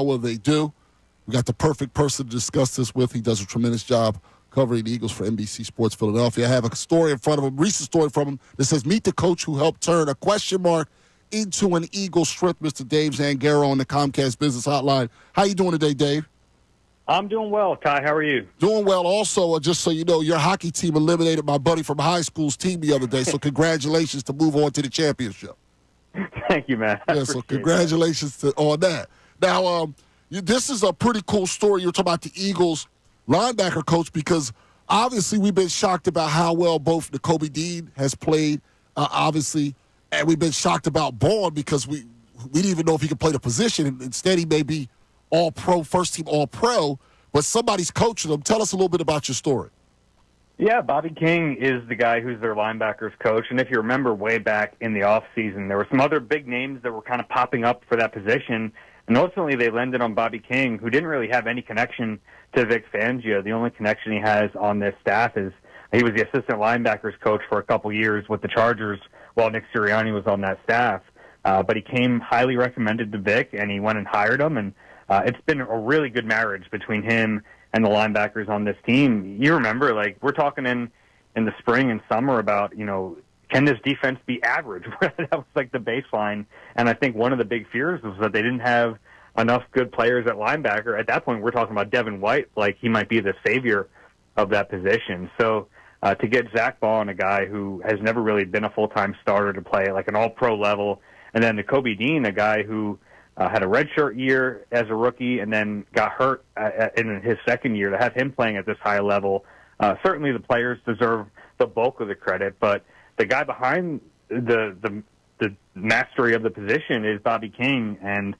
will they do? We got the perfect person to discuss this with. He does a tremendous job covering the Eagles for NBC Sports Philadelphia. I have a story in front of him, recent story from him, that says, meet the coach who helped turn a question mark into an Eagle strength, Mr. Dave Zangaro on the Comcast Business Hotline. How you doing today, Dave? I'm doing well, Ty. How are you? Doing well. Also, just so you know, your hockey team eliminated my buddy from high school's team the other day, so congratulations to move on to the championship. Thank you, man. Yeah, so congratulations on that. Now, this is a pretty cool story. You're talking about the Eagles linebacker coach, because obviously we've been shocked about how well both Nakobe Dean has played, obviously, and we've been shocked about Bourne because we didn't even know if he could play the position. Instead, he may be all-pro, first-team all-pro, but somebody's coaching him. Tell us a little bit about your story. Yeah, Bobby King is the guy who's their linebackers coach, and if you remember way back in the offseason, there were some other big names that were kind of popping up for that position, and ultimately they landed on Bobby King, who didn't really have any connection to Vic Fangio. The only connection he has on this staff is he was the assistant linebackers coach for a couple years with the Chargers while Nick Sirianni was on that staff. But he came highly recommended to Vic, and he went and hired him, and it's been a really good marriage between him and the linebackers on this team. You remember, we're talking in the spring and summer about, can this defense be average? That was the baseline. And I think one of the big fears was that they didn't have enough good players at linebacker. At that point, we're talking about Devin White, he might be the savior of that position. So to get Zach Ball, a guy who has never really been a full-time starter, to play an all-pro level, and then Nakobe Dean, a guy who had a redshirt year as a rookie and then got hurt in his second year, to have him playing at this high level. Certainly the players deserve the bulk of the credit, but the guy behind the mastery of the position is Bobby King, and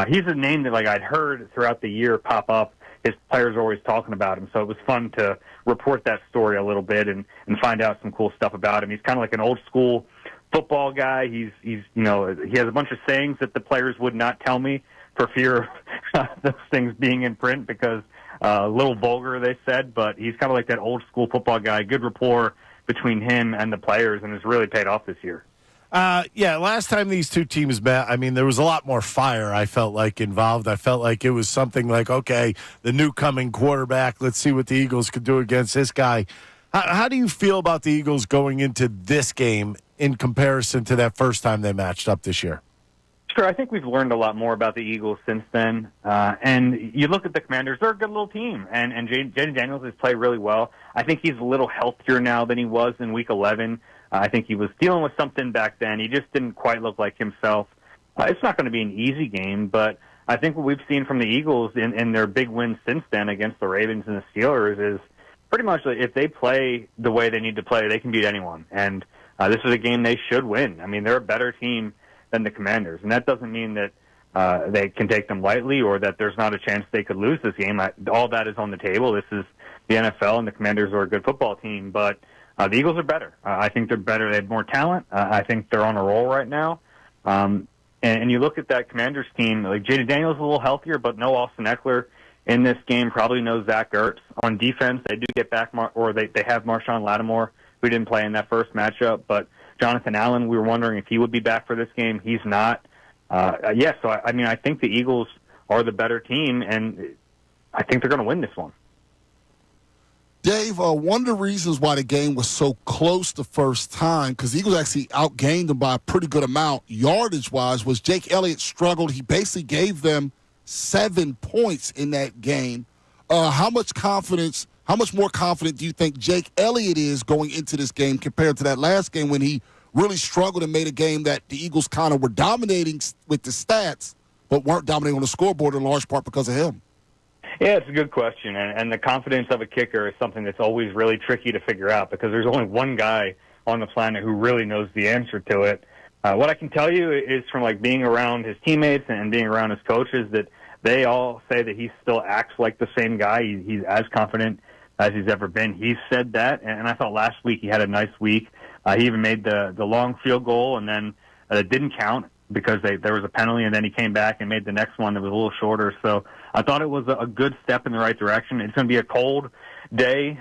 he's a name that I'd heard throughout the year pop up. His players are always talking about him, so it was fun to report that story a little bit and find out some cool stuff about him. He's kind of like an old school football guy. He has a bunch of sayings that the players would not tell me for fear of those things being in print, because a little vulgar, they said, but he's kind of like that old school football guy. Good rapport between him and the players, and it's really paid off this year. Last time these two teams met, there was a lot more fire, I felt involved. I felt like it was something okay, the new coming quarterback, let's see what the Eagles could do against this guy. How do you feel about the Eagles going into this game in comparison to that first time they matched up this year? Sure, I think we've learned a lot more about the Eagles since then. And you look at the Commanders, they're a good little team. And Jaden Daniels has played really well. I think he's a little healthier now than he was in Week 11. I think he was dealing with something back then. He just didn't quite look like himself. It's not going to be an easy game, but I think what we've seen from the Eagles in their big wins since then against the Ravens and the Steelers is pretty much if they play the way they need to play, they can beat anyone. And this is a game they should win. They're a better team than the Commanders, and that doesn't mean that they can take them lightly or that there's not a chance they could lose this game. All that is on the table. This is the NFL, and the Commanders are a good football team, but the Eagles are better. I think they're better. They have more talent. I think they're on a roll right now. And you look at that Commanders team, Jaden Daniels is a little healthier, but no Austin Eckler in this game, probably no Zach Ertz. On defense, they do get back, they have Marshawn Lattimore, who didn't play in that first matchup, but Jonathan Allen, we were wondering if he would be back for this game. He's not. So I think the Eagles are the better team, and I think they're going to win this one. Dave, one of the reasons why the game was so close the first time, because the Eagles actually outgained them by a pretty good amount, yardage-wise, was Jake Elliott struggled. He basically gave them 7 points in that game. How much more confident do you think Jake Elliott is going into this game compared to that last game when he really struggled and made a game that the Eagles kind of were dominating with the stats, but weren't dominating on the scoreboard in large part because of him? Yeah, it's a good question, and the confidence of a kicker is something that's always really tricky to figure out because there's only one guy on the planet who really knows the answer to it. What I can tell you is from being around his teammates and being around his coaches that they all say that he still acts like the same guy. He's as confident as he's ever been. He said that, and I thought last week he had a nice week. He even made the long field goal, and then it didn't count because there was a penalty, and then he came back and made the next one that was a little shorter. So I thought it was a good step in the right direction. It's going to be a cold day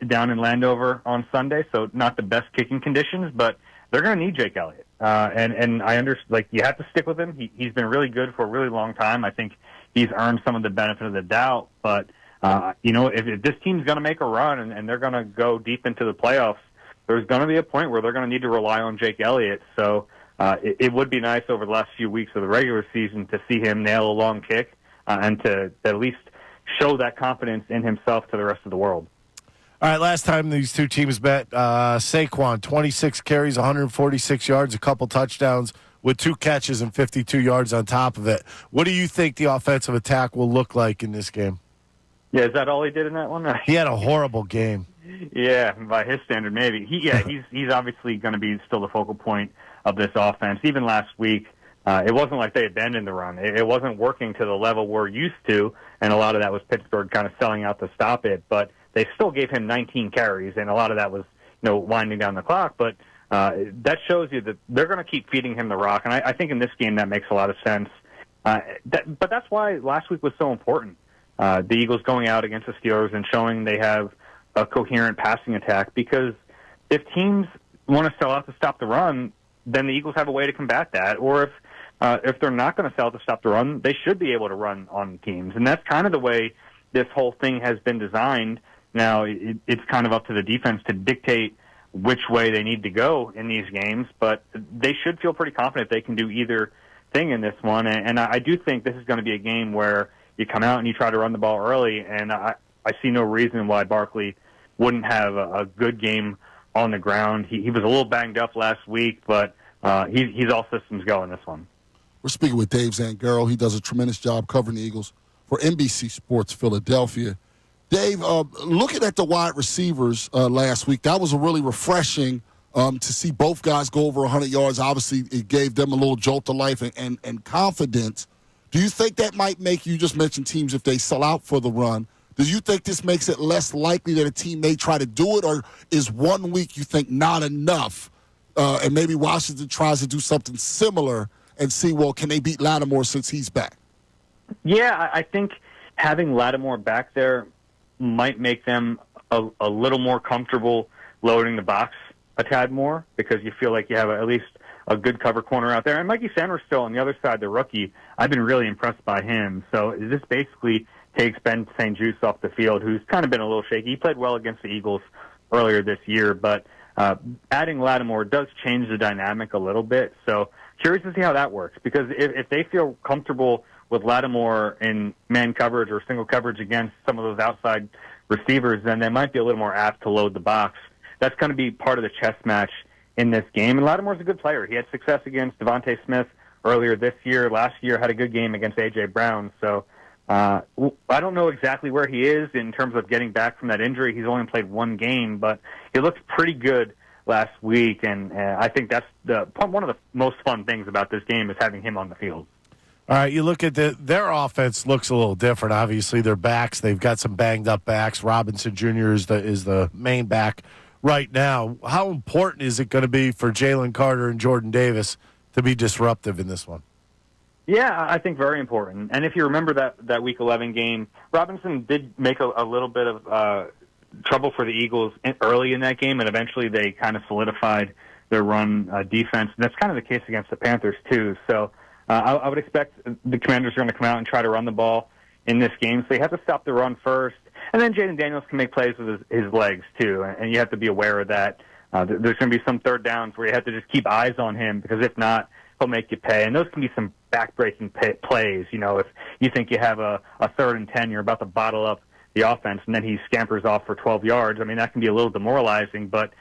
down in Landover on Sunday, so not the best kicking conditions, but they're going to need Jake Elliott. And I understand, you have to stick with him. He's been really good for a really long time. I think he's earned some of the benefit of the doubt. But, if this team's going to make a run and they're going to go deep into the playoffs, there's going to be a point where they're going to need to rely on Jake Elliott. So it would be nice over the last few weeks of the regular season to see him nail a long kick and to at least show that confidence in himself to the rest of the world. All right, last time these two teams met, Saquon, 26 carries, 146 yards, a couple touchdowns with 2 catches and 52 yards on top of it. What do you think the offensive attack will look like in this game? Yeah, is that all he did in that one? He had a horrible game. Yeah, by his standard, maybe. He's obviously going to be still the focal point of this offense. Even last week, it wasn't like they abandoned the run. It wasn't working to the level we're used to, and a lot of that was Pittsburgh kind of selling out to stop it. But they still gave him 19 carries, and a lot of that was winding down the clock. But that shows you that they're going to keep feeding him the rock, and I think in this game that makes a lot of sense. But that's why last week was so important. The Eagles going out against the Steelers and showing they have a coherent passing attack, because if teams want to sell out to stop the run, then the Eagles have a way to combat that. Or if they're not going to sell out to stop the run, they should be able to run on teams. And that's kind of the way this whole thing has been designed. Now, it's kind of up to the defense to dictate which way they need to go in these games, but they should feel pretty confident they can do either thing in this one. And I do think this is going to be a game where you come out and you try to run the ball early, and I see no reason why Barkley wouldn't have a good game on the ground. He was a little banged up last week, but he's all systems go in this one. We're speaking with Dave Zangaro. He does a tremendous job covering the Eagles for NBC Sports Philadelphia. Dave, looking at the wide receivers last week, that was a really refreshing to see both guys go over 100 yards. Obviously, it gave them a little jolt of life and confidence. Do you think that might make, you just mentioned teams if they sell out for the run, do you think this makes it less likely that a team may try to do it, or is 1 week you think not enough, and maybe Washington tries to do something similar and see, well, can they beat Lattimore since he's back? Yeah, I think having Lattimore back there might make them a little more comfortable loading the box a tad more, because you feel like you have at least a good cover corner out there. And Mikey Sanders still on the other side, the rookie. I've been really impressed by him. So this basically takes Ben St. Juste off the field, who's kind of been a little shaky. He played well against the Eagles earlier this year, but adding Lattimore does change the dynamic a little bit. So curious to see how that works, because if they feel comfortable with Lattimore in man coverage or single coverage against some of those outside receivers, then they might be a little more apt to load the box. That's going to be part of the chess match in this game. And Lattimore's a good player. He had success against Devontae Smith earlier this year. Last year had a good game against A.J. Brown. So I don't know exactly where he is in terms of getting back from that injury. He's only played 1 game, but he looked pretty good last week. And I think that's one of the most fun things about this game is having him on the field. All right, you look at their offense looks a little different. Obviously, their backs, they've got some banged-up backs. Robinson Jr. is the main back right now. How important is it going to be for Jalen Carter and Jordan Davis to be disruptive in this one? Yeah, I think very important. And if you remember that Week 11 game, Robinson did make a little bit of trouble for the Eagles early in that game, and eventually they kind of solidified their run defense. And that's kind of the case against the Panthers, too. So I would expect the Commanders are going to come out and try to run the ball in this game. So they have to stop the run first. And then Jaden Daniels can make plays with his legs, too. And you have to be aware of that. There's going to be some third downs where you have to just keep eyes on him, because if not, he'll make you pay. And those can be some back-breaking plays. You know, if you think you have a 3rd and 10, you're about to bottle up the offense, and then he scampers off for 12 yards. I mean, that can be a little demoralizing, but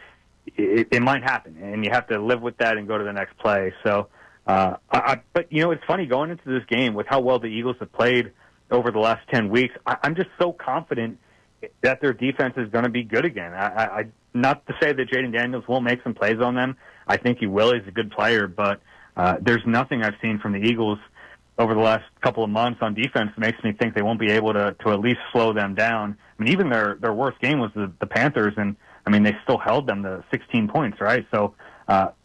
it might happen. And you have to live with that and go to the next play. So, but, you know, it's funny going into this game with how well the Eagles have played over the last 10 weeks. I'm just so confident that their defense is going to be good again. I not to say that Jaden Daniels won't make some plays on them. I think he will. He's a good player, but there's nothing I've seen from the Eagles over the last couple of months on defense that makes me think they won't be able to at least slow them down. I mean, even their worst game was the Panthers, and, I mean, they still held them to 16 points, right? So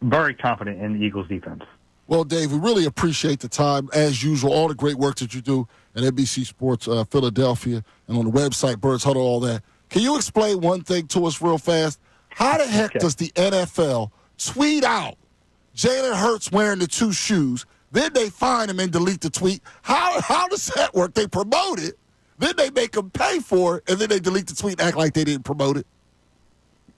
very confident in the Eagles' defense. Well, Dave, we really appreciate the time, as usual, all the great work that you do at NBC Sports Philadelphia and on the website, Birds Huddle, all that. Can you explain one thing to us real fast? How the heck does the NFL tweet out Jalen Hurts wearing the 2 shoes, Then they find him and delete the tweet. How does that work? They promote it, then they make them pay for it, and then they delete the tweet and act like they didn't promote it.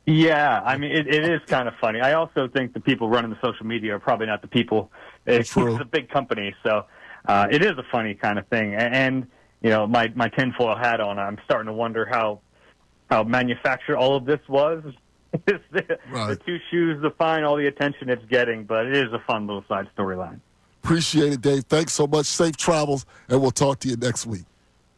Yeah, I mean, it is kind of funny. I also think the people running the social media are probably not the people. It's a big company, so it is a funny kind of thing. And my tinfoil hat on, I'm starting to wonder how manufactured all of this was. The two shoes define all the attention it's getting, but it is a fun little side storyline. Appreciate it, Dave. Thanks so much. Safe travels, and we'll talk to you next week.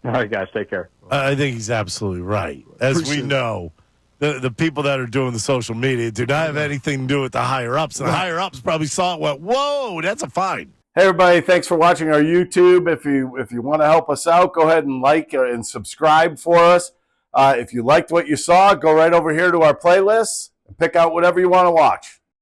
All right, guys. Take care. I think he's absolutely right. As we know, the people that are doing the social media do not have anything to do with the higher-ups. And the higher-ups probably saw it and went, whoa, that's a fine. Hey, everybody, thanks for watching our YouTube. If you want to help us out, go ahead and like and subscribe for us. If you liked what you saw, go right over here to our playlists and pick out whatever you want to watch.